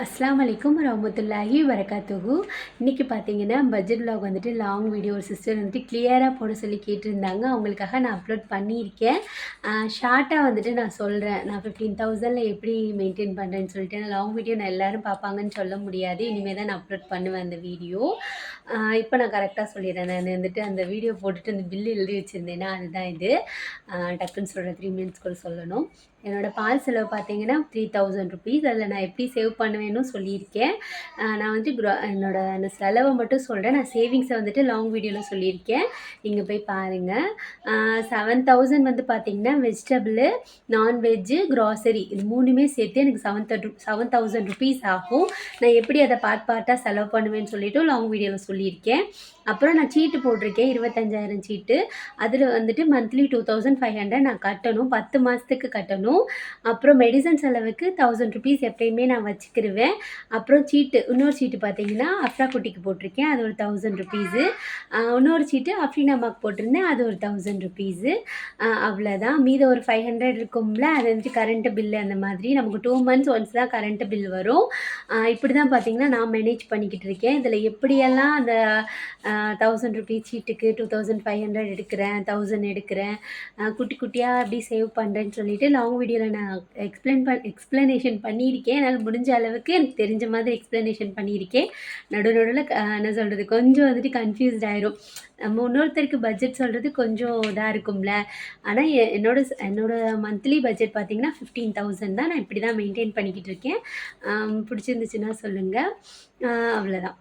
அஸ்ஸலாமு அலைக்கும் வரஹ்மத்துல்லாஹி வரகாத்துஹு. இன்றைக்கி பார்த்தீங்கன்னா பட்ஜெட் விலாக் வந்துட்டு லாங் வீடியோ ஒரு சிஸ்டர் வந்துட்டு கிளியராக போட சொல்லி கேட்டிருந்தாங்க. அவங்களுக்காக நான் அப்லோட் பண்ணியிருக்கேன். ஷார்ட்டாக வந்துட்டு நான் சொல்கிறேன். நான் 15,000ல் எப்படி மெயின்டைன் பண்ணுறேன்னு சொல்லிட்டு. லாங் வீடியோ நான் எல்லோரும் பார்ப்பாங்கன்னு சொல்ல முடியாது. இனிமேல் தான் நான் அப்லோட் பண்ணுவேன் அந்த வீடியோ. இப்போ நான் கரெக்டாக சொல்லிடுறேன். நான் வந்துட்டு அந்த வீடியோ போட்டுட்டு அந்த பில்லு எழுதி வச்சுருந்தேன்னா அதுதான் இது. டக்குன்னு சொல்கிறேன், 3 மினிட்ஸ்க்குள்ள சொல்லணும். என்னோடய பால் செலவு பார்த்தீங்கன்னா 3000 ருபீஸ். அதில் நான் எப்படி சேவ் பண்ணுவேன்னு சொல்லியிருக்கேன். நான் வந்துட்டு அந்த செலவை மட்டும் சொல்கிறேன். நான் சேவிங்ஸை வந்துட்டு லாங் வீடியோவில் சொல்லியிருக்கேன். நீங்கள் போய் பாருங்கள். 7000 வந்து பார்த்தீங்கன்னா வெஜிடபிள், நான்வெஜ்ஜு, க்ராசரி இது 3மே சேர்த்து எனக்கு 7000 ருபீஸ் ஆகும். நான் எப்படி அதை பார்ட்டாக செலவு பண்ணுவேன்னு சொல்லிவிட்டு லாங் வீடியோவில் சொல்லியிருக்கேன். அப்புறம் நான் சீட்டு போட்டிருக்கேன், 25,000 சீட்டு. அதில் வந்துட்டு மந்த்லி 2500 நான் கட்டணும், 10 மாதத்துக்கு கட்டணும். அப்புறம் மெடிசன் செலவுக்கு 1000 ருபீஸ் எப்பயுமே நான் வச்சுக்கிருவேன். அப்புறம் இன்னொரு சீட்டு பார்த்தீங்கன்னா அஃப்ரா குட்டிக்கு போட்டிருக்கேன், அது ஒரு 1000 ருபீஸு. இன்னொரு சீட்டு அஃப்ரீன் அம்மாவுக்கு போட்டிருந்தேன், அது ஒரு 1000 ருபீஸு. அவ்வளோதான். மீதம் ஒரு 500 இருக்கும்ல, அது வந்துட்டு கரண்ட்டு பில்லு. அந்த மாதிரி நமக்கு 2 மந்த்ஸ் ஒன்ஸ் தான் கரண்ட்டு பில் வரும். இப்படி தான் பார்த்தீங்கன்னா நான் மேனேஜ் பண்ணிக்கிட்டு இருக்கேன். இதில் எப்படியெல்லாம் அந்த 1000 ருபீஸ் சீட்டுக்கு 2500 எடுக்கிறேன், 1000 எடுக்கிறேன், குட்டி குட்டியாக எப்படி சேவ் பண்ணுறேன்னு சொல்லிட்டு லாங் வீடியோவில் நான் எக்ஸ்ப்ளனேஷன் பண்ணியிருக்கேன். என்னால் முடிஞ்ச அளவுக்கு எனக்கு தெரிஞ்ச மாதிரி எக்ஸ்ப்ளனேஷன் பண்ணியிருக்கேன். நடுவில் என்ன சொல்கிறது, கொஞ்சம் வந்துட்டு கன்ஃபியூஸ்ட் ஆயிரும். நம்ம இன்னொருத்தருக்கு பட்ஜெட் சொல்கிறது கொஞ்சம் இதாக இருக்கும்ல. ஆனால் என்னோட மந்த்லி பட்ஜெட் பார்த்திங்கன்னா 15,000 தான். நான் இப்படி தான் மெயின்டைன் பண்ணிக்கிட்டு இருக்கேன். பிடிச்சிருந்துச்சுன்னா சொல்லுங்கள். அவ்வளோதான்.